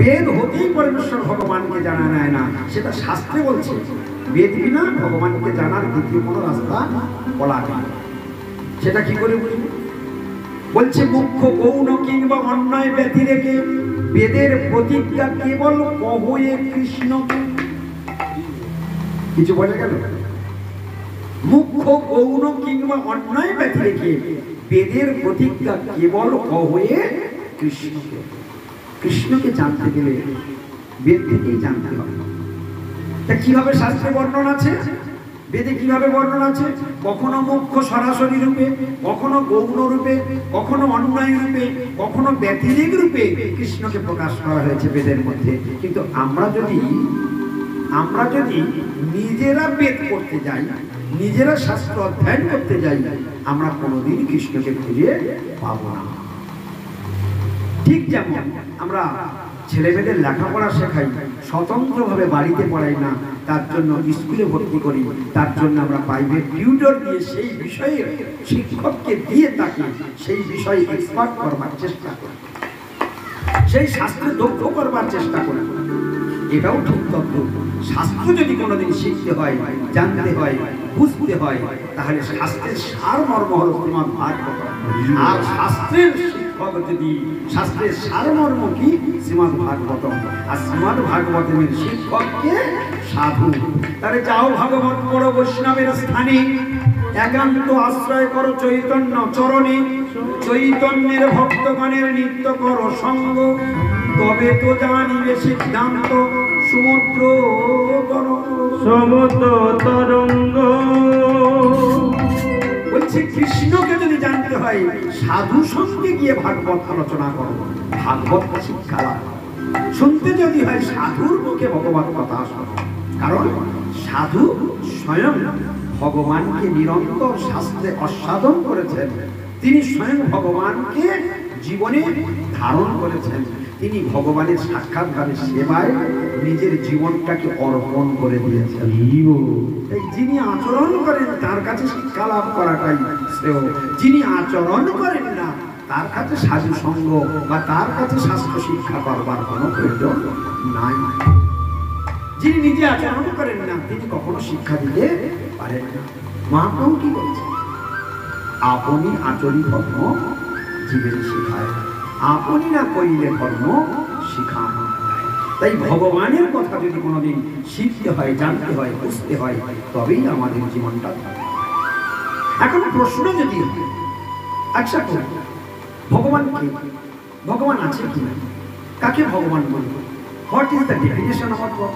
বেদ হতেই পরমেশ্বর ভগবানকে জানা যায় না, সেটা শাস্ত্রে বলছে। বেদ বিনা ভগবানকে জানার দ্বিতীয় কোনো রাস্তা বলা নেই। সেটা কি করে বলবো? বলছে মুখ্য গৌণ কিংবা অন্যায় ব্যতি রেখে বেদের প্রতিজ্ঞা কেবল কহয়ে কৃষ্ণকে। কিছু বোঝা গেল? মুখ্য গৌণ কিংবা অন্যায় ব্যতি রেখে বেদের প্রতিজ্ঞা কেবল কহয়ে কৃষ্ণকে। কৃষ্ণকে জানতে গেলে বেদ থেকেই জানতে হবে। তা কিভাবে শাস্ত্রে বর্ণন আছে? বেদে কিভাবে বর্ণন আছে? কখনো মুখ্য সরাসরি রূপে, কখনো গৌণ রূপে, কখনো অন্যায় রূপে, কখনো ব্যতিরেক রূপে কৃষ্ণকে প্রকাশ করা হয়েছে বেদের মধ্যে। কিন্তু আমরা যদি নিজেরা বেদ করতে যাই, নিজেরা শাস্ত্র অধ্যয়ন করতে যাই, আমরা কোনোদিন কৃষ্ণকে খুঁজে পাবো না। ঠিক যেমন আমরা ছেলেমেয়েদের লেখাপড়া শেখাই, স্বতন্ত্রভাবে বাড়িতে পড়াই না, তার জন্য স্কুলে ভর্তি করি, তার জন্য আমরা প্রাইভেট টিউটর দিয়ে সেই বিষয়ে শিক্ষককে দিয়ে তাকে সেই বিষয়ে এক্সপার্ট করবার চেষ্টা করি, সেই শাস্ত্রে দক্ষ করবার চেষ্টা করি। এটাও ঠিক তত্ত্ব। শাস্ত্র যদি কোনোদিন শিখতে হয়, জানতে হয়, বুঝতে হয়, তাহলে শাস্ত্রের সারমর্ম হল শ্রীমদ্ ভাগবত। আর শাস্ত্রের শিক্ষক যদি শাস্ত্রের সারমর্ম কি? শ্রীমদ্ ভাগবত। আর শ্রীমদ্ ভাগবতের শিক্ষককে সাধু। তাহলে যাও ভাগবত পড়ো বৈষ্ণবের স্থানে, একান্ত আশ্রয় করো চৈতন্য চরণে, চৈতন্যের ভক্তগণের নিত্য করো সঙ্গ, তবে তো জানিবে সিদ্ধান্ত সমুদ্র তরঙ্গ। বলছে কৃষ্ণকে যদি জানতে হয়, সাধু সঙ্গে গিয়ে ভাগবত আলোচনা করো, ভাগবত শিক্ষা লাভ। শুনতে যদি হয়, সাধুর মুখে ভগবত কথা শোনো। কারণ সাধু স্বয়ং ভগবানকে নিরন্তর শাস্ত্রে আস্বাদন করেছেন, তিনি স্বয়ং ভগবানকে জীবনে ধারণ করেছেন, তিনি ভগবানের সাক্ষাৎকারের সেবায় নিজের জীবনটাকে অর্পণ করে দিয়েছেন। এই যিনি আচরণ করেন তার কাছে শিক্ষা লাভ করাটাই শ্রেয়। যিনি আচরণ করেন না তার কাছে সাধু সঙ্গ বা তার কাছে শাস্ত্র শিক্ষা করবার কোনো প্রয়োজন নাই। যিনি নিজে আচরণ করেন না তিনি কখনো শিক্ষা দিতে পারেন না। মহাপ্রভু কি বলছেন? আপনি আচরি ধর্ম জীবের শিখায়, আপনি না করিলে ধর্ম শিখানো যায়। তাই ভগবানের কথা যদি কোনোদিন শিখতে হয়, জানতে হয়, বুঝতে হয়, তবেই আমাদের জীবনটা। এখন প্রশ্ন যদি হয়, আচ্ছা ভগবান কে? ভগবান আছে কি না? কাকে ভগবান বলবো? What is the definition of god?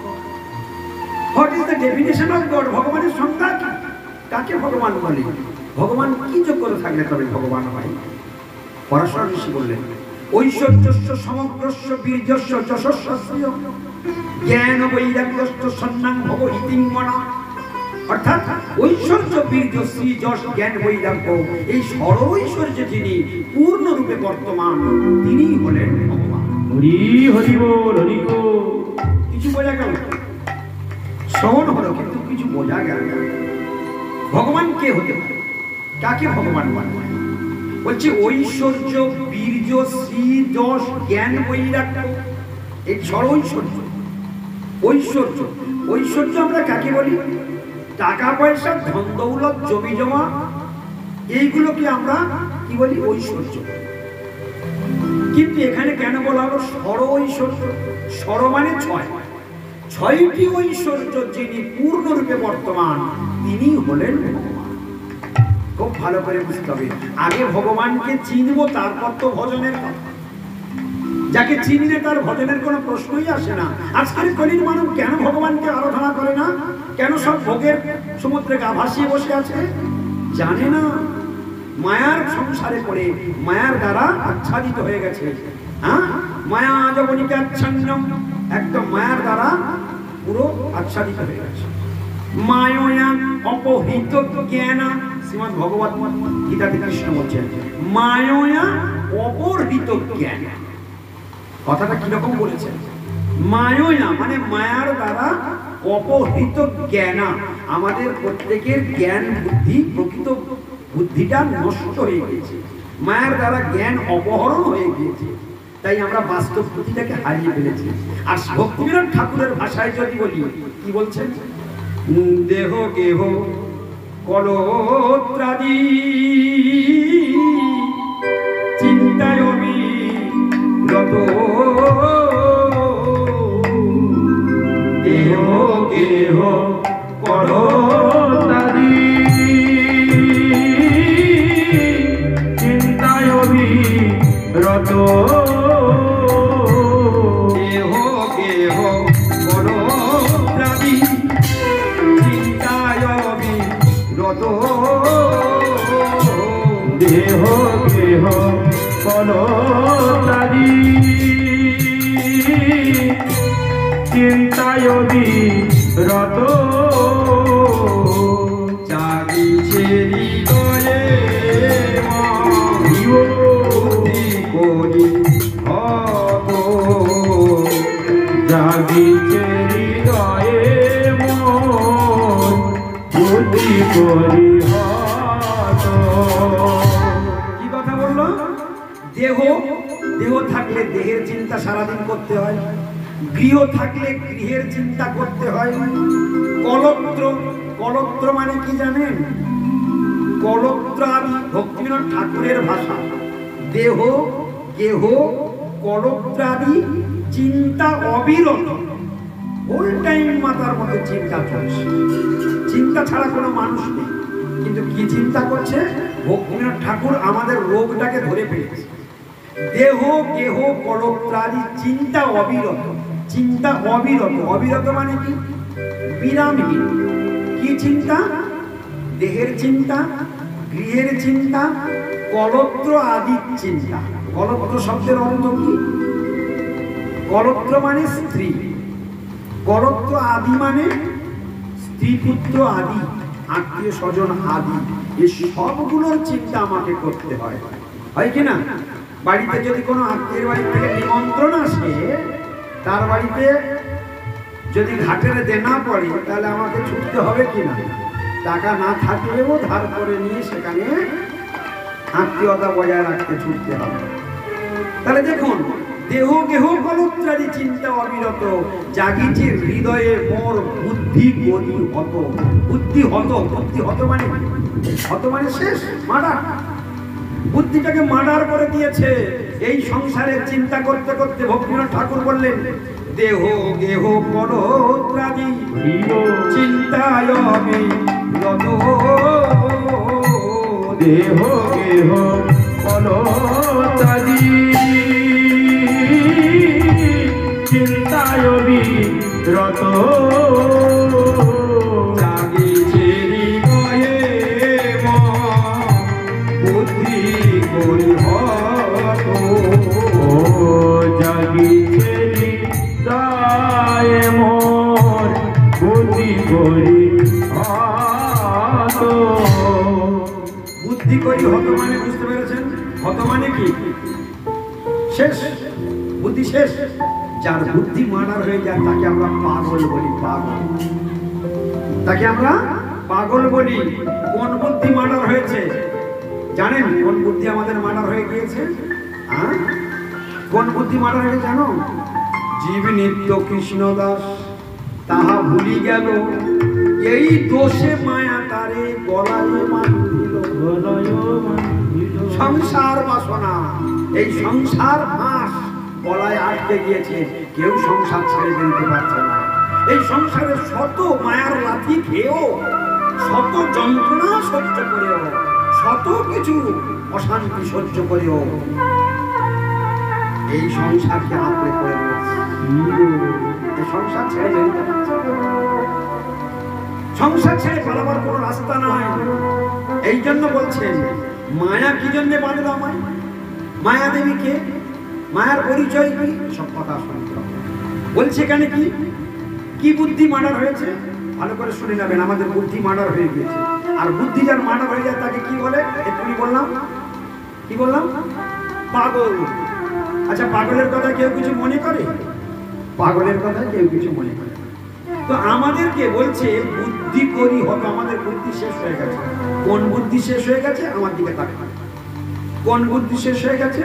What is the definition of god? ভগবানের সংজ্ঞা কি? কাকে ভগবান বলে? ভগবান কি যোগ্যতা থাকলে তবে ভগবান হয়? পরাশর ঋষি বললেন, ঐশ্বর্যস্য সমগ্রস্য বীর্যস্য যশস্য জ্ঞান বৈরাগ্যস্য সন্ন্যাং ভব ইতিঙ্গনা। অর্থাৎ ঐশ্বর্য, বীর্য, শ্রী, যশ, জ্ঞান, বৈরাগ্য, এই সর্বৈশ্বর্য যিনি পূর্ণরূপে বর্তমান, তিনিই হলেন ভগবান। হরি হরি বল, হরি বল। কিছু বোঝা গেল? শ্রবণ হলো কিন্তু কিছু বোঝা গেল না। ভগবান কে হতে পারে? কাকে ভগবান বলে? বলছে ঐশ্বর্য, বীর্য, শ্রী, যশ, জ্ঞান, বৈরাগ্য, এই সর্বৈশ্বর্য। ঐশ্বর্য, ঐশ্বর্য আমরা কাকে বলি? টাকা পয়সা, ধন দৌলত, জমি জমা, এইগুলোকে আমরা কি বলি? ঐশ্বর্য। কিন্তু এখানে কেন বলা হলো সর্বৈশ্বর্য? সর মানে ছয়, ছয়টি ঐশ্বর্য যিনি পূর্ণরূপে বর্তমান, তিনি হলেন ভগবান। খুব ভালো করে বুঝতে হবে। আগে ভগবানকে চিনবো, তারপর তো ভজনের কথা। যাকে চিনলে তার ভজনের কোনো প্রশ্নই আসে না। আজকের কলির মানব কেন ভগবানকে আরাধনা করে না? কেন সব ভোগের সমুদ্রে গা ভাসিয়ে বসে আছে? জানে না, মায়ার সংসারে পড়ে মায়ার দ্বারা আচ্ছাদিত হয়ে গেছে। হ্যাঁ, মায়া জবনিকা আচ্ছন্নম, একদম মায়ার দ্বারা পুরো আচ্ছাদিত হয়ে গেছে। মায়া অপহৃত জ্ঞান, শ্রীমদ্ ভগবত গীতাতে কৃষ্ণ বলছেন মায়া অপহৃত জ্ঞান। কথাটা কিরকম বলেছেন? মায়া মানে মায়ার দ্বারা অপহৃত জ্ঞান। আমাদের প্রত্যেকের জ্ঞান বুদ্ধি, প্রকৃত বুদ্ধিটা নষ্ট হয়ে গেছে, মায়ার দ্বারা জ্ঞান অপহরণ হয়ে গিয়েছে। তাই আমরা বাস্তব বুদ্ধিটাকে হারিয়ে ফেলেছি। আর ভক্তিবিনোদ ঠাকুরের ভাষায় যদি বলি, কি বলছেন? দেহ গেহ কলত্রাদি চিন্তায় অবিরত, দেহ গেহ কলত্রাদি চিন্তায় অবিরত, দেহ গেহ কলত্রাদি চিন্তায় অবিরত, দেহ গেহ কলত্রাদি চিন্তায় অবিরত, জাগিছে হৃদয়ে বুদ্ধি করি হত, জাগিছে হৃদয়ে মন বুদ্ধি করি হত। কি কথা বললো? দেহ, দেহ থাকলে দেহের চিন্তা সারাদিন করতে হয়, গৃহ থাকলে গৃহের চিন্তা করতে হয়। কলত্র, কলত্র মানে কি জানেন? কলত্র আদি ভক্তিবিনোদ ঠাকুরের ভাষা। দেহ গেহ কলত্র আদি চিন্তা অবিরত, ফুল টাইম মাথার মধ্যে চিন্তা চলছে। চিন্তা ছাড়া কোনো মানুষ নেই, কিন্তু কি চিন্তা করছে? ভক্তিবিনোদ ঠাকুর আমাদের রোগটাকে ধরে ফেলেছে। দেহ গেহ কলত্রাদি চিন্তা অবিরত, চিন্তা অবিরত। অবিরত মানে কি? বিরামহীন। কি চিন্তা? দেহের চিন্তা, গৃহের চিন্তা, কলত্র আদি চিন্তা। কলত্র শব্দের অর্থ কি? কলত্র মানে স্ত্রী, কলত্র আদি মানে স্ত্রী পুত্র আদি, আত্মীয় স্বজন আদি, এই সবগুলোর চিন্তা আমাকে করতে হয়, হয় কি না? বাড়িতে যদি কোনো আত্মীয়ের বাড়ি থেকে নিমন্ত্রণ আসে, তার বাড়িতে যদি ঘাটের দেনা পড়ে, তাহলে আমাকে ছুটতে হবে কিনা? টাকা না থাকলেও ধার করে নিয়ে সেখানে আত্মীয়তা বজায় রাখতে ছুটতে হবে। তাহলে দেখুন, দেহ গেহ কলত্রাদি চিন্তা অবিরত, জাগিছে হৃদয়ে মোর বুদ্ধি গতি হত। বুদ্ধি হত, বুদ্ধি হত মানে, হত মানে শেষ, মার্ডার। বুদ্ধিটাকে মার্ডার করে দিয়েছে। এই সংসারের চিন্তা করতে করতে ভক্তিবিনোদ ঠাকুর বললেন, দেহ গেহ কলত্রাদি চিন্তায় অবিরত, দেহ গেহ কলত্রাদি চিন্তায় অবিরত, জাগিছে হৃদয়ে মন বুদ্ধি করি হত, জাগিছে হৃদয়ে মন বুদ্ধি করি হত। বুদ্ধি করি হত মানে বুঝতে পেরেছেন? হত মানে কি? শেষ, বুদ্ধি শেষ। যার বুদ্ধি মার্ডার হয়ে যায় তাকে আমরা পাগল বলি, পাগল। তাকে আমরা পাগল বলি। কোন বুদ্ধি মার্ডার হয়েছে জানেন? কোন বুদ্ধি আমাদের মার্ডার হয়ে গিয়েছে? কোন বুদ্ধি মার্ডার হয়ে জানো? জীব নিত্য কৃষ্ণ দাস তাহা ভুলি গেল, এই দোষে মায়া তারে গলায় বাঁধিল, সংসার বাসনা, এই সংসার ফাঁস গলায় আটকে গিয়েছে, কেউ সংসার ছেড়ে বেরোতে পারছে না। এই সংসারে শত মায়ার লাথি খেয়েও, শত যন্ত্রণা সহ্য করেও, শত কিছু অশান্তি সহ্য করেও এই সংসারকে আঁকড়ে পড়ে রয়েছে। এই সংসার ছেড়ে বেরোতে পারছে না। সংসার ছেড়ে পালাবার কোনো রাস্তা নাই। এই জন্য বলছেন, মায়া কি জন্য বাঁধলো আমায়? মায়া দেবী কে? মায়ার পরিচয় কি? সব কথা শুনতে হবে। বলছে এখানে কি কি বুদ্ধি মার্ডার হয়েছে? ভালো করে শুনে নেবেন। আমাদের বুদ্ধি মার্ডার হয়ে গিয়েছে। আর বুদ্ধি যার মার্ডার হয়ে যায় তাকে কি বলে? এক্ষুনি বললাম, কি বললাম? পাগল। আচ্ছা, পাগলের কথা কেউ কিছু মনে করে? পাগলের কথা কেউ কিছু মনে করে? তো আমাদেরকে বলছে বুদ্ধি করি হত, আমাদের বুদ্ধি শেষ হয়ে গেছে। কোন বুদ্ধি শেষ হয়ে গেছে? আমার দিকে তাকান। কোন বুদ্ধি শেষ হয়ে গেছে?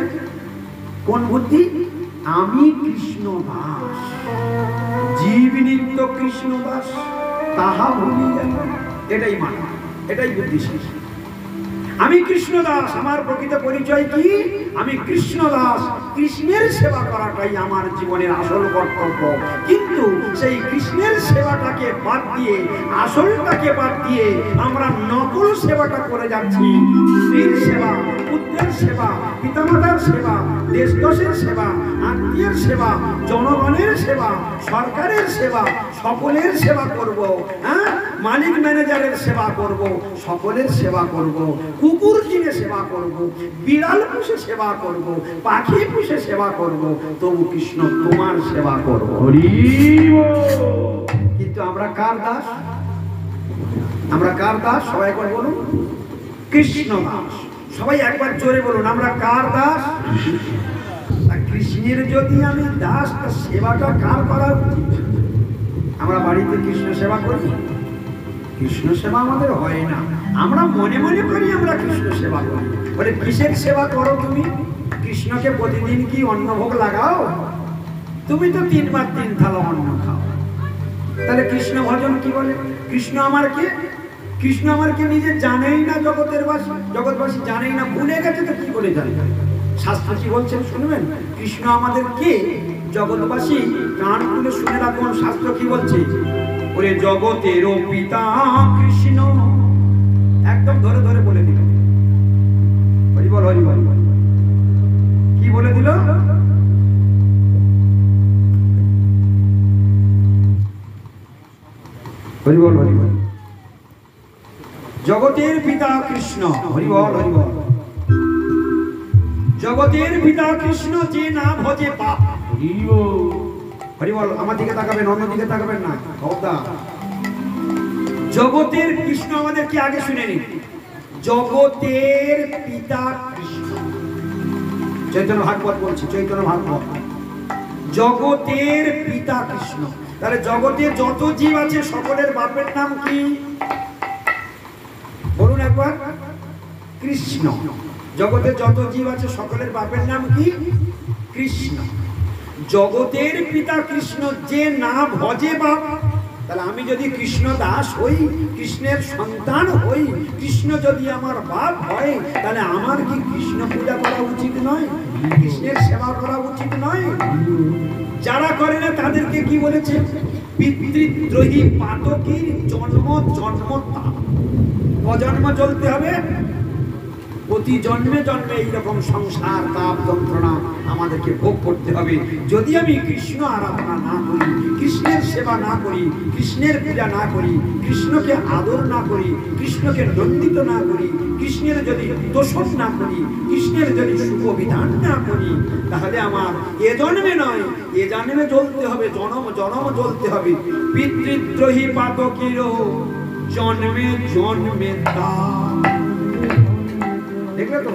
কোন বুদ্ধি? আমি কৃষ্ণ দাস, জীব নিত্য কৃষ্ণ দাস, তাহা ভুলি যেন। এটাই মানে, এটাই বুদ্ধি শেষ। আমি কৃষ্ণ দাস, আমার প্রকৃত পরিচয় কি? আমি কৃষ্ণ দাস। কৃষ্ণের সেবা করাটাই আমার জীবনের আসল কর্তব্য। কিন্তু সেই কৃষ্ণের সেবাটাকে বাদ দিয়ে, আসলটাকে বাদ দিয়ে আমরা নকল সেবাটা করে যাচ্ছি। স্ত্রীর সেবা, পুত্রের সেবা, পিতামাতার সেবা, দেশদশের সেবা, আত্মীয়ের সেবা, জনগণের সেবা, সরকারের সেবা, সকলের সেবা করব। হ্যাঁ, মালিক ম্যানেজারের সেবা করব, সকলের সেবা করব। কুকুর কিনে সেবা করব, বিড়াল পুষে সেবা করব, পাখি পুষে সেবা করব, তবু কৃষ্ণ তোমার সেবা করব। কিন্তু আমরা কার দাস? আমরা কার দাস? সবাই একবার বলুন, কৃষ্ণ দাস। সবাই একবার জোরে বলুন, আমরা কার দাস? কৃষ্ণের যদি আমি দাস, তার সেবাটা কার করা উচিত? আমরা বাড়িতে কৃষ্ণ সেবা করি? কৃষ্ণ সেবা আমাদের হয় না। আমরা মনে মনে করি আমরা কৃষ্ণ সেবা করি। বলে কিসের সেবা করো তুমি? কৃষ্ণকে প্রতিদিন কি অন্নভোগ লাগাও? তুমি তো 3 বার 3 থালা অন্ন খাও। তাহলে কৃষ্ণ ভজন কি বলে? কৃষ্ণ আমার কে? কৃষ্ণ আমার কে নিজে জানেই না, জগতের বাসী, জগৎবাসী জানেই না, ভুলে গেছে তো কি করে জানে? শাস্ত্র কি বলছেন শুনবেন? কৃষ্ণ আমাদের কে? জগৎবাসী কান খুলে শুনে রাখুন, শাস্ত্র কি বলছে? ওরে জগতের পিতা কৃষ্ণ, একদম ধরে ধরে বলে দিল। হরি বল, হরি বল। কি বলে দিল? হরি বল, হরি বল। জগতের পিতা কৃষ্ণ, হরি বল, হরি বল। জগতের পিতা কৃষ্ণ, যে না ভজে পাপ। হরি বল। আমার দিকে তাকাবেন, অন্য দিকে তাকাবেন না, খবরদার। জগতের কৃষ্ণ আমাদের কি আগে শুনে নিন। জগতের পিতা কৃষ্ণ, চৈতন্য ভাগবত বলছি, চৈতন্য ভাগবত। জগতের পিতা কৃষ্ণ। তাহলে জগতে যত জীব আছে সকলের বাপের নাম কি? বলুন একবার, কৃষ্ণ। জগতে যত জীব আছে সকলের বাপের নাম কি? কৃষ্ণ। জগতের পিতা কৃষ্ণ, যে না ভজে বাপ। তাহলে আমি যদি কৃষ্ণ দাস হই, কৃষ্ণের সন্তান হই, কৃষ্ণ যদি আমার বাপ হয়, তাহলে আমার কি কৃষ্ণ পূজা করা উচিত নয়? কৃষ্ণের সেবা করা উচিত নয়? যারা করে না তাদেরকে কি বলেছে? পিতৃদ্রোহী পাতকীর জন্ম জন্ম তাপ। কজন্ম চলতে হবে? প্রতি জন্মে জন্মে এইরকম সংসার তাপ যন্ত্রণা আমাদেরকে ভোগ করতে হবে। যদি আমি কৃষ্ণ আরাধনা না করি, কৃষ্ণের সেবা না করি, কৃষ্ণের পূজা না করি, কৃষ্ণকে আদর না করি, কৃষ্ণকে নন্দিত না করি, কৃষ্ণের যদি দোষণ না করি, কৃষ্ণের যদি শুভ বিধান না করি, তাহলে আমার এ জন্মে নয়, এ জন্মে জ্বলতে হবে, জনম জনম জ্বলতে হবে। পিতৃদ্রোহী পাতকীর জন্মে জন্মে তাপ। দেখলে তো,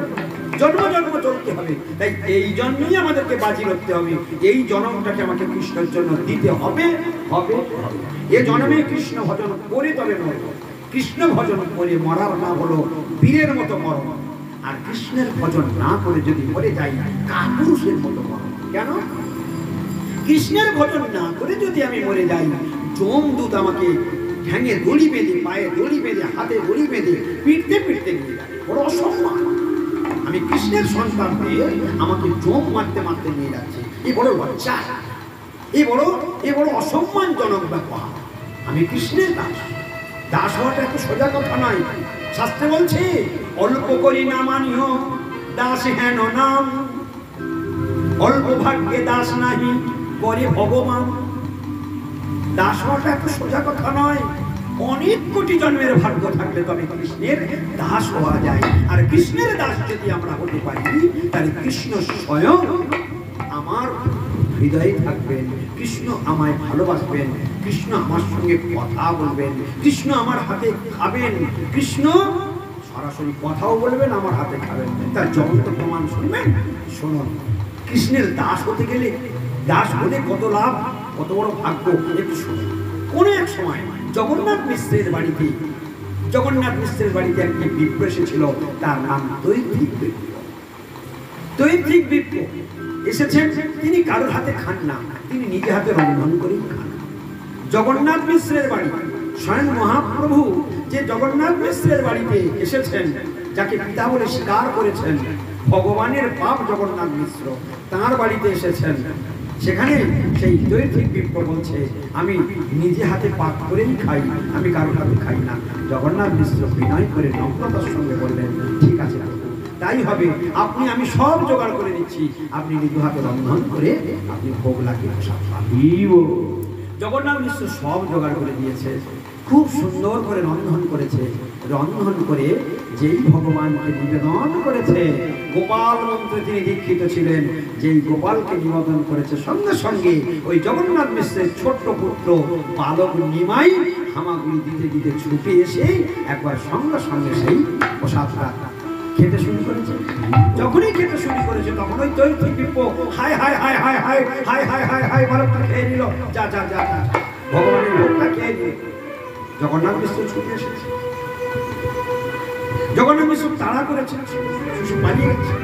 জন্ম জন্ম চলতে হবে। তাই এই জন্মেই আমাদেরকে বাজি রাখতে হবে। এই জন্মটাকে আমাকে কৃষ্ণের জন্য দিতে হবে, হবে, হবে। এ জন্মে কৃষ্ণ ভজন করে তবে মরব। কৃষ্ণ ভজন করে মরার নাম হলো বীরের মতো মরণ। আর কৃষ্ণের ভজন না করে যদি মরে যাই, কাপুরুষের মতো মরণ। কেন? কৃষ্ণের ভজন না করে যদি আমি মরে যাই, যমদূত আমাকে ঠ্যাঙে দড়ি বেঁধে, পায়ে দড়ি বেঁধে, হাতে দড়ি বেঁধে পিটতে পিটতে নিয়ে যায়। বড় অসম্মান। আমি কৃষ্ণের সন্তান পেয়ে আমাকে জম মারতে মারতে নিয়ে যাচ্ছে। এ বড় লজ্জা, এ বড় অসম্মানজনক ব্যাপার। আমি কৃষ্ণের দাস। দাস হওয়াটা এত সোজা কথা নয়। শাস্ত্রে বলছে, অল্প করি না মানিও দাস হেন নাম, অল্প ভাগ্যে দাস নাহি করে ভগবান। দাস হওয়াটা এত সোজা কথা নয়। অনেক কোটি জন্মের ভাগ্য থাকলে তবে কৃষ্ণের দাস হওয়া যায়। আর কৃষ্ণের দাস যদি আমরা হতে পারি, তাহলে কৃষ্ণ স্বয়ং আমার হৃদয়ে থাকবেন, কৃষ্ণ আমায় ভালোবাসবেন, কৃষ্ণ আমার সঙ্গে কথা বলবেন, কৃষ্ণ আমার হাতে খাবেন, কৃষ্ণ সরাসরি কথাও বলবেন, আমার হাতে খাবেন। তার জগৎ প্রমাণ শুনবেন। শুনুন, কৃষ্ণের দাস হতে গেলে, দাস হলে কত লাভ, কত বড় ভাগ্য, একটু শুনুন। কোন এক সময় জগন্নাথ মিশ্রের বাড়িতে একটি বিপ্র এসেছিল। তার নাম দৈত্রিক বিপ্র। দৈত্রিক বিপ্র এসেছেন, তিনি কারোর হাতে খান না, তিনি নিজে হাতে রন্ধন করেই খান। জগন্নাথ মিশ্রের বাড়ি, স্বয়ং মহাপ্রভু যে জগন্নাথ মিশ্রের বাড়িতে এসেছেন, যাকে পিতা বলে স্বীকার করেছেন, ভগবানের বাপ জগন্নাথ মিশ্র, তাঁর বাড়িতে এসেছেন। সেখানে সেই দৈত্রিক বিপ্র বলছে, আমি নিজে হাতে পাক করেই খাই, আমি কারোর হাতে খাই না। জগন্নাথ মিশ্র বিনয় করে নম্রতার সঙ্গে বললেন, ঠিক আছে, তাই হবে, আমি সব জোগাড় করে দিচ্ছি, আপনি নিজ হাতে রন্ধন করে আপনি ভোগ লাগিয়ে প্রসাদ পাবেন। জগন্নাথ মিশ্র সব জোগাড় করে দিয়েছে, খুব সুন্দর করে রন্ধন করেছে। রন্ধন করে যেই ভগবানকে নিবেদন করেছে, গোপাল মন্ত্রে তিনি দীক্ষিত ছিলেন, যেই গোপালকে নিবেদন করেছে, সঙ্গে সঙ্গে ওই জগন্নাথ মিশ্রের ছোট্ট পুত্র বালক নিমাই হামাগুড়ি দিতে দিতে ছুটে এসে একবার সঙ্গে সঙ্গে সেই প্রসাদটা খেতে শুরু করেছে। যখনই খেতে শুরু করেছে তখন ওই দৈত্য বিপ্র হাই হাই হাই হাই হাই হাই হাই হাই হাই বালকটা খেয়ে নিল, যা যা যা, ভগবানের লোকটা খেয়ে নিল। জগন্নাথ মিশ্র ছুটে এসেছে, জগন্নাথ মিশ্র তাড়া করেছে, শিশু পালিয়ে গেছে।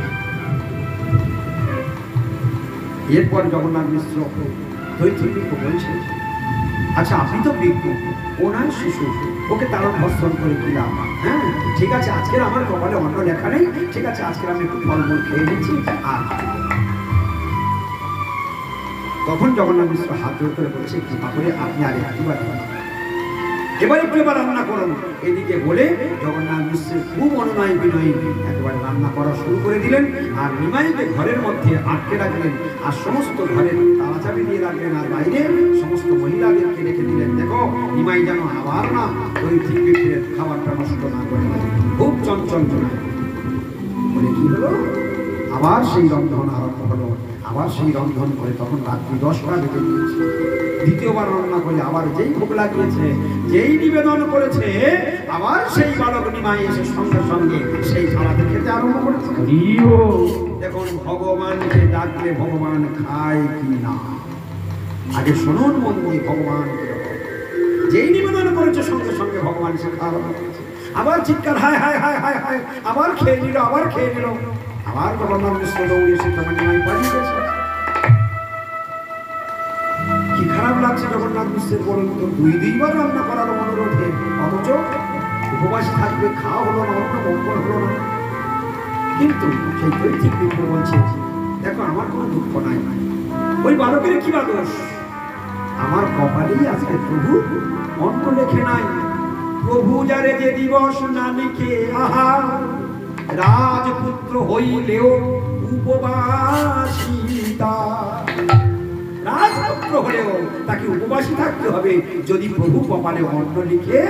এরপর জগন্নাথ মিশ্র দৈত্য বিপ্র বলছে, আচ্ছা আপনি তো বিজ্ঞ, ও নয় শিশু, ওকে তারা ভর্ষণ করে দিলাম, হ্যাঁ ঠিক আছে, আজকের আমার কপালে অন্য লেখা নেই, ঠিক আছে আজকের আমি একটু ফলমূল খেয়ে নিচ্ছি। আর তখন জগন্নাথ মিশ্র হাত জোর করে বলছে, কৃপা করে আপনি আর একটিবার এবার রান্না করুন। এদিকে বলে জগন্নাথ মিশ্রের খুব অনুনয় বিনয় একেবারে রান্না করা শুরু করে দিলেন। আর নিমাইকে ঘরের মধ্যে আটকে রাখলেন, আর সমস্ত ঘরের তালা চাবি দিয়ে রাখলেন, আর বাইরে সমস্ত মহিলাদেরকে রেখে দিলেন। দেখো নিমাই যেন আবার না ওই ঠিক খাবারটা নষ্ট না করে, খুব চঞ্চল বলে কি হলো, আবার সেই রন্ধন আরম্ভ হলো। আবার সেই রন্ধন করে তখন রাত্রি 10টা বেজে গিয়েছে। দ্বিতীয়বার রান্না করে আবার যেই ভোগ লাগিয়েছে, যেই নিবেদন করেছে, আবার সেই বালক নিমাই এসে সঙ্গে সঙ্গে সেই খাবারটা খেতে আরম্ভ করেছে। দেখুন ভগবানকে ডাকলে ভগবান খায় কি না, আগে শুনুন মন দিয়ে ভগবান যেই নিবেদন করেছে সঙ্গে সঙ্গে ভগবান সে খাওয়া আরম্ভ করেছে। আবার চিৎকার হায় হায় হায় হায় হায়, আবার খেয়ে নিল, আবার খেয়ে নিল। আবার জগন্নাথ মিশ্র দৌড়ে এসে তখন নিমাই পালিয়ে গেছে। কি খারাপ লাগছে জগন্নাথ মিশ্রের, বলুন তো, দুইবার রান্না করার অনুরোধে, অথচ উপবাসী থাকবে, খাওয়া হলো না, অন্য মঙ্গল হলো না। কিন্তু সেই দৈত্য বিপ্র বলছে, দেখো আমার কোনো দুঃখ নাই, ওই বালকের কি বা দোষ, আমার কপালেই আজকে প্রভু অন্য লেখে নাই। প্রভু যারে যে দিবস না লিখে, আহা রাজপুত্র হইলেও উপবাসিতা, রাজপুত্র হলেও তাকে উপবাসী থাকতে হবে যদি প্রভু কপালে অন্ন লিখে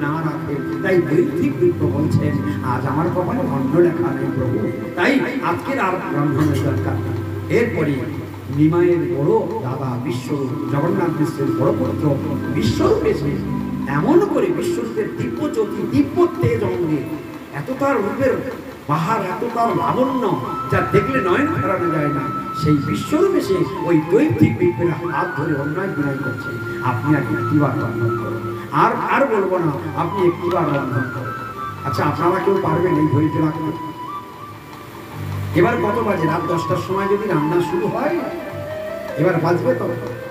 না রাখে। তাই দৈত্রিক বিপ্র বলছেন, আজ আমার কপালে অন্ন লেখা নেই প্রভু, তাই আজকের আর রন্ধনের দরকার। এরপরে নিমাইয়ের বড় দাদা বিশ্বরূপ, জগন্নাথ মিশ্রের বড় পুত্র বিশ্বরূপ এসে এমন করে বিশ্বরূপের দিব্য জ্যোতি, দিব্য তেজ অঙ্গে, এত তার রূপের বাহার, এত তার লাবণ্য, যা দেখলে নয়ন ফেরানো যায় না, সেই বিশ্বরূপ এসে ওই দৈত্রিক বিপ্রের হাত ধরে অন্যায় বিনয় করছে, আপনি আর একটিবার রন্ধন করুন, আর বলবো না, আপনি একটিবার রন্ধন করুন। আচ্ছা আপনারা কেউ পারবেন এই ধৈর্য রাখতে? এবার কত বাজে? রাত 10টার সময় যদি রান্না শুরু হয়, এবার বাজবে তো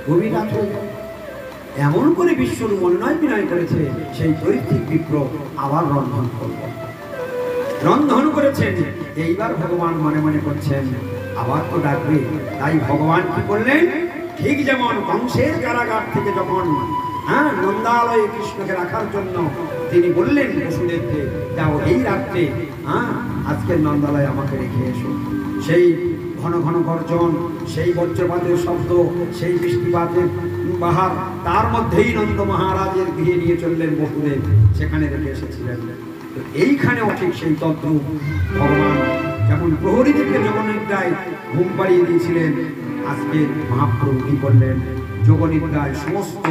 গভীর রাত হয়ে যাবে। এমন করে বিশ্বরূপ অন্যায় বিনয় করেছে, সেই দৈত্রিক বিপ্র আবার রন্ধন করবে, রন্ধন করেছেন। এইবার ভগবান মনে মনে করছেন আবার তো ডাকবে, তাই ভগবান কি করলেন, ঠিক যেমন কংসের কারাগার থেকে যখন নন্দালয়ে কৃষ্ণকে রাখার জন্য তিনি বললেন বসুদেবকে, যাও এই রাত্রে আজকের নন্দালয়ে আমাকে রেখে এসো। সেই ঘন ঘন গর্জন, সেই বজ্রপাতের শব্দ, সেই বৃষ্টিপাতের বাহার, তার মধ্যেই নন্দ মহারাজের গৃহে নিয়ে চললেন বসুদেব, সেখানে রেখে এসেছিলেন। তো এইখানেও ঠিক সেই তদ্রূপ ভগবান যেমন প্রহরীদেরকে যোগনিদ্রায় ঘুম পাড়িয়ে দিয়েছিলেন, আজকে মহাপ্রভু কি করলেন, যোগনিদ্রায় সমস্ত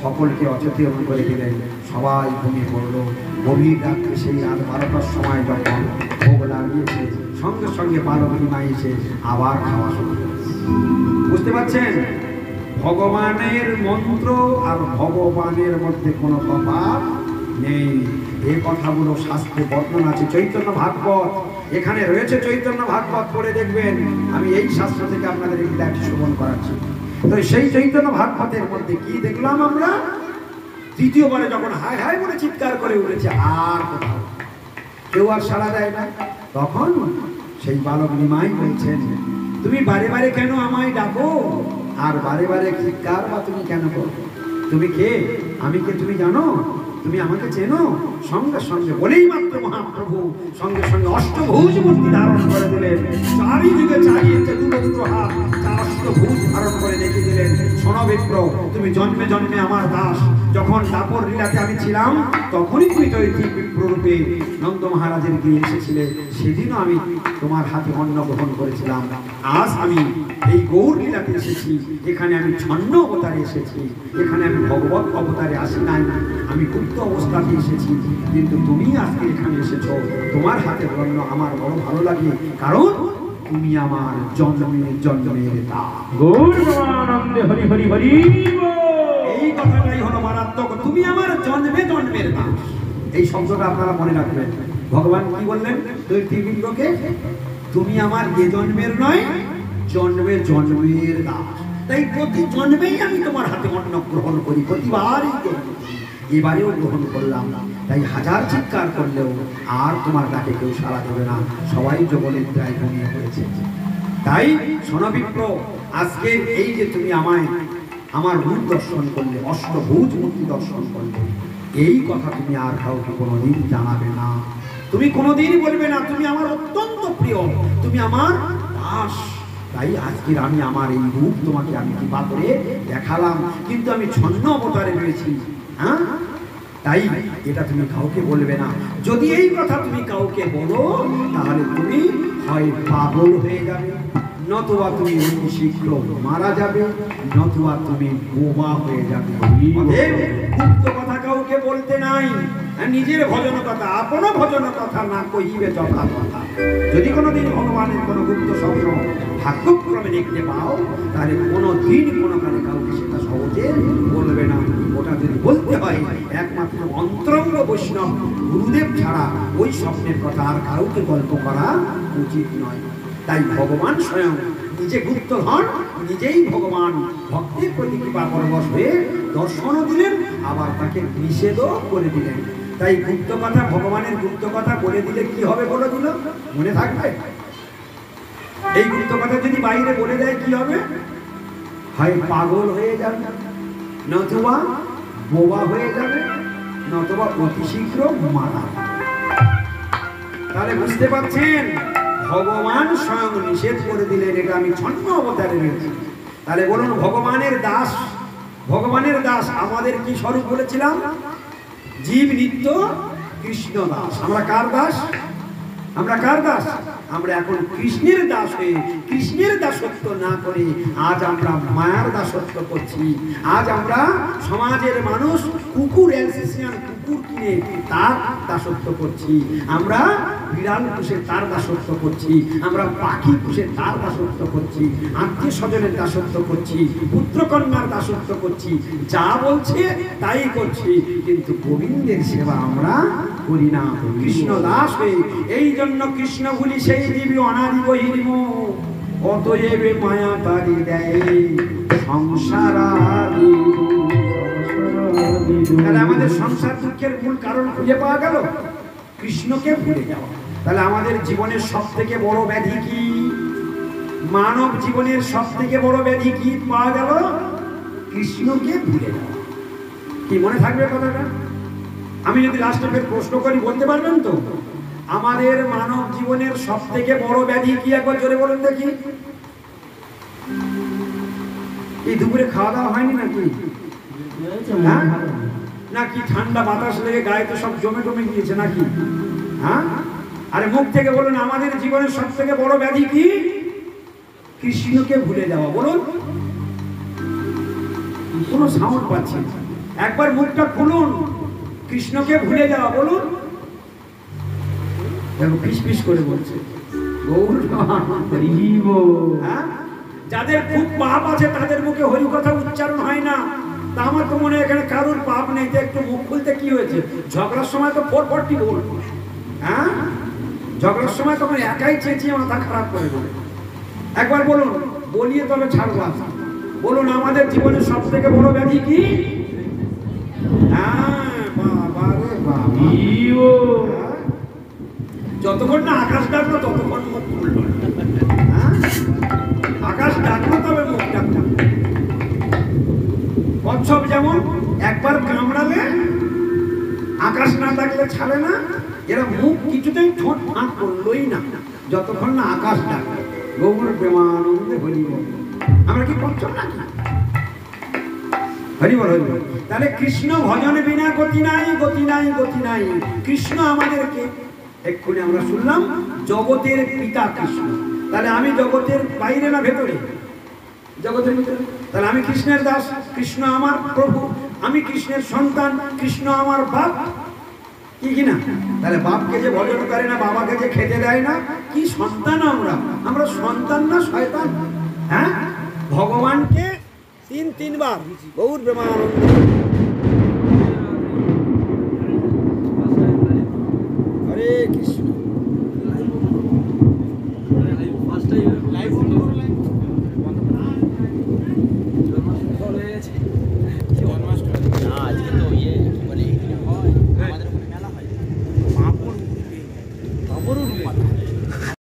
সকলকে অচেতন করে দিলেন, সবাই ঘুমিয়ে পড়ল। গভীর রাত্রে সেই রাত 12টার সময় যখন ভোগ লাগিয়েছে, সঙ্গে সঙ্গে বালক নিমাই এসে আবার খাওয়া শুরু করেছে। বুঝতে পারছেন, ভগবানের মন্ত্র আর ভগবানের মধ্যে কোনো তফাৎ নেই। এই কথাগুলো শাস্ত্রে বর্ণনা আছে। চৈতন্য ভাগবত এখানে রয়েছে চৈতন্য ভাগবত, পড়ে দেখবেন। আমি এই শাস্ত্র থেকে আপনাদের এই লীলাটি শ্রবণ করাচ্ছি। তো সেই চৈতন্য ভাগবতের মধ্যে কি দেখলাম আমরা? তৃতীয়বারে যখন হায় হায় বলে চিৎকার করে উঠেছে, আর কোথাও কেউ আর সাড়া দেয় না, তখন সেই বালক নিমাই বলছেন, তুমি বারে বারে কেন আমায় ডাকো, আর বারে বারে চিৎকার বা তুমি কেন করো? তুমি কে, আমি কে তুমি জানো? তুমি আমাকে চেনো? সঙ্গে সঙ্গে বলেই মাত্র মহাপ্রভু সঙ্গে সঙ্গে অষ্টভুজ মূর্তি ধারণ করে দিলেন। চারিদিকে চারিয়েছে দুটো দুটো হাত, চার অষ্টভুজ ধারণ করে রেখে দিলেন। শোনো বিপ্র, তুমি জন্মে জন্মে আমার দাস। যখন দাপর লীলাতে আমি ছিলাম, তখনই তুমি তৈরি বিপ্ররূপে নন্দ মহারাজের গিয়ে এসেছিলে। সেদিনও আমি তোমার হাতে অন্ন গ্রহণ করেছিলাম। আজ আমি এই গৌর লীলাতে এসেছি, এখানে আমি ছন্ন অবতারে এসেছি। এখানে আমি ভগবত অবতারে আসি নাই, আমি গুপ্ত অবস্থাতে এসেছি। কিন্তু তুমি আজকে এখানে এসেছো, তোমার হাতে অন্ন আমার বড় ভালো লাগে, কারণ তুমি আমার জন্মের জন্মের দাস। গৌর প্রেমানন্দে হরি হরি হরি বল। এই কথাটাই হলো মারাত্মক, তুমি আমার জন্মে জন্মের দাস। এই শব্দটা আপনারা মনে রাখবেন। ভগবান কি বললেন দৈত্যবৃন্দকে? তুমি আমার এ জন্মের নয়, জন্মে জন্মের দাস। তাই প্রতি জন্মেই আমি তোমার হাতে অন্ন গ্রহণ করি, প্রতিবারই গ্রহণ করি। এবারেও গ্রহণ করলাম। তাই হাজার চিৎকার করলেও আর তোমার ডাকে কেউ সাড়া দেবে না, সবাই যোগনিদ্রায় ঘুমিয়ে পড়েছে। তাই শোনবিপ্র, আজকে এই যে তুমি আমায় আমার রূপ দর্শন করলে, অষ্টভুজ মূর্তি দর্শন করলে, এই কথা তুমি আর কাউকে কোনোদিন জানাবে না। তুমি কোনোদিন বলবে না তুমি আমার অত্যন্ত প্রিয়, তুমি আমার দাস। তাই আজকের আমি আমার এই রূপ তোমাকে আমি কৃপা করে দেখালাম, কিন্তু আমি ছন্ন অবতারে রয়েছি। হ্যাঁ, তাই এটা তুমি কাউকে বলবে না। যদি এই কথা তুমি কাউকে বলো, তাহলে তুমি হয় পাগল হয়ে যাবে, নতুবা তুমি অতি শীঘ্র মারা যাবে, নতুবা তুমি বোবা হয়ে যাবে। গুপ্ত কথা কাউকে বলতে নাই। নিজের ভজন কথা, আপন ভজন কথা না কহিবে যথা কথা। যদি কোনোদিন ভগবানের কোনো গুপ্ত স্বপ্ন ভাগ্যক্রমে দেখতে পাও, তাহলে কোনোদিন কোনো কালে কাউকে সেটা সহজে বলবে না। ওটা যদি বলতে হয়, একমাত্র অন্তরঙ্গ বৈষ্ণব গুরুদেব ছাড়া ওই স্বপ্নের কথা আর কাউকে গল্প করা উচিত নয়। তাই ভগবান স্বয়ং নিজে গুপ্ত হন, নিজেই ভগবান ভক্তের প্রতি কৃপা পরবশ হয়ে দর্শনও দিলেন, আবার তাকে নিষেধও করে দিলেন। তাই গুপ্ত কথা, ভগবানের গুপ্ত কথা বলে দিলে কি হবে বলে দিল, মনে থাকবে? এই গুপ্ত কথা যদি বাইরে বলে দেয় কি হবে? হয় পাগল হয়ে যাবে, নতুবা বোবা হয়ে যাবে, নতুবা অতি শীঘ্র মারা। তাহলে বুঝতে পারছেন, ভগবান স্বয়ং নিষেধ করে দিলেন, এটা আমি ছন্ন অবতারে রয়েছি। তাহলে বলুন, ভগবানের দাস, ভগবানের দাস আমাদের কি স্বরূপ বলেছিলাম? জীব নিত্য কৃষ্ণ দাস। আমরা কার দাস? আমরা কার দাস? আমরা এখন কৃষ্ণের দাস হয়ে কৃষ্ণের দাসত্ব না করে আজ আমরা মায়ার দাসত্ব করছি। আজ আমরা সমাজের মানুষ কুকুর, অ্যালসেশিয়ান কুকুর কিনে তার দাসত্ব করছি। আমরা বিড়াল পুষে তার দাসত্ব করছি, আমরা পাখি পুষে তার দাসত্ব করছি, আত্মীয় স্বজনের দাসত্ব করছি, পুত্রকন্যার দাসত্ব করছি। যা বলছে তাই করছি, কিন্তু গোবিন্দের সেবা আমরা করি না। কৃষ্ণ দাস হয়ে এই জন্য কৃষ্ণ বলি সেই জীবী অনারি বহিরিম, অতএব মায়া তারি দেয় সংসার। তাহলে আমাদের সংসার দুঃখের মূল কারণ খুঁজে পাওয়া গেল, কৃষ্ণকে ভুলে যাওয়া। তাহলে আমাদের জীবনের সব থেকে বড় ব্যাধি কি? মানব জীবনের সব থেকে বড় ব্যাধি কি পাওয়া গেল? কৃষ্ণকে ভুলে যাওয়া। কি মনে থাকবে কথাটা? আমি যদি লাস্টে ফের প্রশ্ন করি, বলতে পারবেন তো? আমাদের মানব জীবনের সব থেকে বড় ব্যাধি কি, একবার জোরে বলুন দেখি। এই দুপুরে খাওয়া দাওয়া হয়নি নাকি? হ্যাঁ, নাকি ঠান্ডা বাতাস লেগে গায়ে তো সব জমে জমে গিয়েছে নাকি? হ্যাঁ, আরে মুখ থেকে বলুন, আমাদের জীবনের সব থেকে বড় ব্যাধি কি? কৃষ্ণকে ভুলে যাওয়া। বলুন, কোনো সাউন্ড পাচ্ছি না, একবার মুখটা খুলুন। কৃষ্ণকে ভুলে যাওয়া, বলুন। দেখো ফিস ফিস করে বলছে। হ্যাঁ, যাদের খুব পাপ আছে তাদের মুখে হরি কথা উচ্চারণ হয় না। তা আমার তো মনে হয় এখানে কারোর পাপ নেই, তো একটু মুখ খুলতে কি হয়েছে? ঝগড়ার সময় তো 440 বল। হ্যাঁ, ঝগড়ার সময় তখন একাই চেঁচিয়ে মাথা খারাপ করে দেবে। একবার বলুন, বলিয়ে তবে ছাড়বো আজকে। বলুন, আমাদের জীবনের সব থেকে বড় ব্যাধি কি? হ্যাঁ, বাবা রে বাবা। কি গো? যতক্ষণ না আকাশ ডাকলো ততক্ষণ মুখ খুললো না। হ্যাঁ? আকাশ ডাকলো তবে মুখ ডাকলো। কচ্ছপ যেমন একবার কামড়ালে আকাশ না ডাকলে ছাড়ে না, এরা মুখ কিছুতেই ঠোঁট ফাঁক করলোই না যতক্ষণ না আকাশ ডাকলো। গৌর প্রেমানন্দে হরি বল। আমরা কি কচ্ছপ না? হরি বল, হরি বল। তাহলে কৃষ্ণ ভজন বিনা গতি নাই, গতি নাই, গতি নাই। কৃষ্ণ আমাদেরকে, এক্ষুনি আমরা শুনলাম, জগতের পিতা কৃষ্ণ। তাহলে আমি জগতের বাইরে না ভেতরে? জগতের ভিতরে। তাহলে আমি কৃষ্ণের দাস, কৃষ্ণ আমার প্রভু, আমি কৃষ্ণের সন্তান, কৃষ্ণ আমার বাপ, কি কিনা? তাহলে বাপকে যে ভজন করে না, বাবাকে যে খেতে দেয় না, কি সন্তান আমরা? আমরা সন্তান না শয়তান? হ্যাঁ, ভগবানকে তিনবার গৌর প্রেমানন্দ হরে কৃষ্ণ।